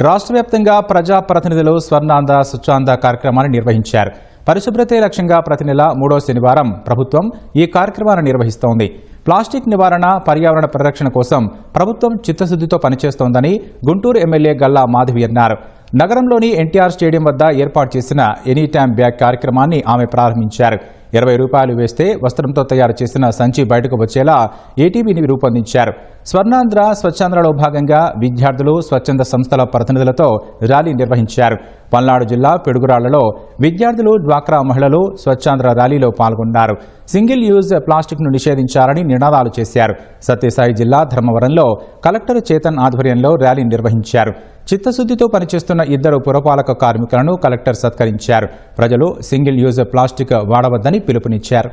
రాష్ట్ర వ్యాప్తంగా ప్రజాప్రతినిధులు స్వర్ణాంధ్ర స్వచ్ఛాంధ్ర కార్యక్రమాన్ని నిర్వహించారు. పరిశుభ్రతే లక్ష్యంగా ప్రతి నెల 3వ శనివారం ప్రభుత్వం ఈ కార్యక్రమాన్ని నిర్వహిస్తోంది. ప్లాస్టిక్ నివారణ, పర్యావరణ పరిరక్షణ కోసం ప్రభుత్వం చిత్తశుద్దితో పనిచేస్తోందని గుంటూరు ఎమ్మెల్యే గల్లా మాధవి అన్నారు. నగరంలోని ఎన్టీఆర్ స్టేడియం వద్ద ఏర్పాటు చేసిన ఎనీ టైమ్ బ్యాగ్ కార్యక్రమాన్ని ఆమె ప్రారంభించారు. 20 రూపాయలు వేస్తే వస్త్రంతో తయారు చేసిన సంచి బయటకు వచ్చేలా ఏటీబీని రూపొందించారు. స్వర్ణాంధ్ర స్వచ్ఛాంధ్రలో భాగంగా విద్యార్థులు, స్వచ్ఛంద సంస్థల ప్రతినిధులతో ర్యాలీ నిర్వహించారు. పల్నాడు జిల్లా పిడుగురాళ్లలో విద్యార్థులు, డ్వాక్రా మహిళలు స్వచ్ఛాంధ్ర ర్యాలీలో పాల్గొన్నారు. సింగిల్ యూజ్ ప్లాస్టిక్ను నిషేధించాలని నినాదాలు చేశారు. సత్యసాయి జిల్లా ధర్మవరంలో కలెక్టర్ చేతన్ ఆధ్వర్యంలో ర్యాలీ నిర్వహించారు. చిత్తశుద్దితో పనిచేస్తున్న 2 పురపాలక కార్మికులను కలెక్టర్ సత్కరించారు. ప్రజలు సింగిల్ యూజ్ ప్లాస్టిక్ వాడవద్దని పిలుపునిచ్చారు.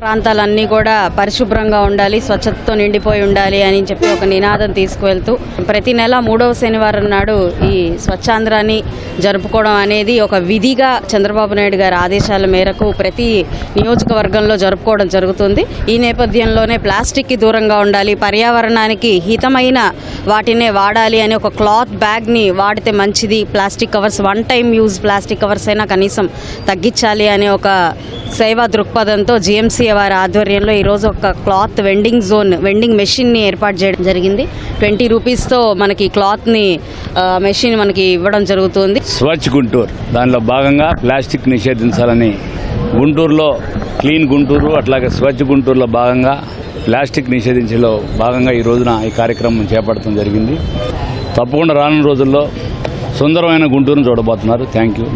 ప్రాంతాలన్నీ కూడా పరిశుభ్రంగా ఉండాలి, స్వచ్ఛతతో నిండిపోయి ఉండాలి అని చెప్పి ఒక నినాదం తీసుకువెళ్తూ ప్రతి నెల 3వ శనివారం నాడు ఈ స్వచ్ఛాంధ్రాన్ని జరుపుకోవడం అనేది ఒక విధిగా చంద్రబాబు నాయుడు గారి ఆదేశాల మేరకు ప్రతి నియోజకవర్గంలో జరుపుకోవడం జరుగుతుంది. ఈ నేపథ్యంలోనే ప్లాస్టిక్కి దూరంగా ఉండాలి, పర్యావరణానికి హితమైన వాటినే వాడాలి అని ఒక క్లాత్ బ్యాగ్ని వాడితే మంచిది, plastic covers 1 time use plastic covers అయినా కనీసం తగ్గించాలి అనే ఒక సేవా దృక్పథంతో జీఎంసీ వారి ఆధ్వర్యంలో ఈరోజు ఒక క్లాత్ వెండింగ్ మెషిన్ని ఏర్పాటు చేయడం జరిగింది. 20 రూపీస్తో మనకి క్లాత్ని మెషిన్ మనకి ఇవ్వడం జరుగుతుంది. స్వచ్ఛ గుంటూరు దానిలో భాగంగా ప్లాస్టిక్ నిషేధించాలని గుంటూరులో క్లీన్ గుంటూరు, అట్లాగే స్వచ్ఛ గుంటూరులో భాగంగా ప్లాస్టిక్ నిషేధించేలో భాగంగా ఈ రోజున ఈ కార్యక్రమం చేపట్టడం జరిగింది. తప్పకుండా రానున్న రోజుల్లో సుందరమైన గుంటూరును చూడబోతున్నారు. Thank you.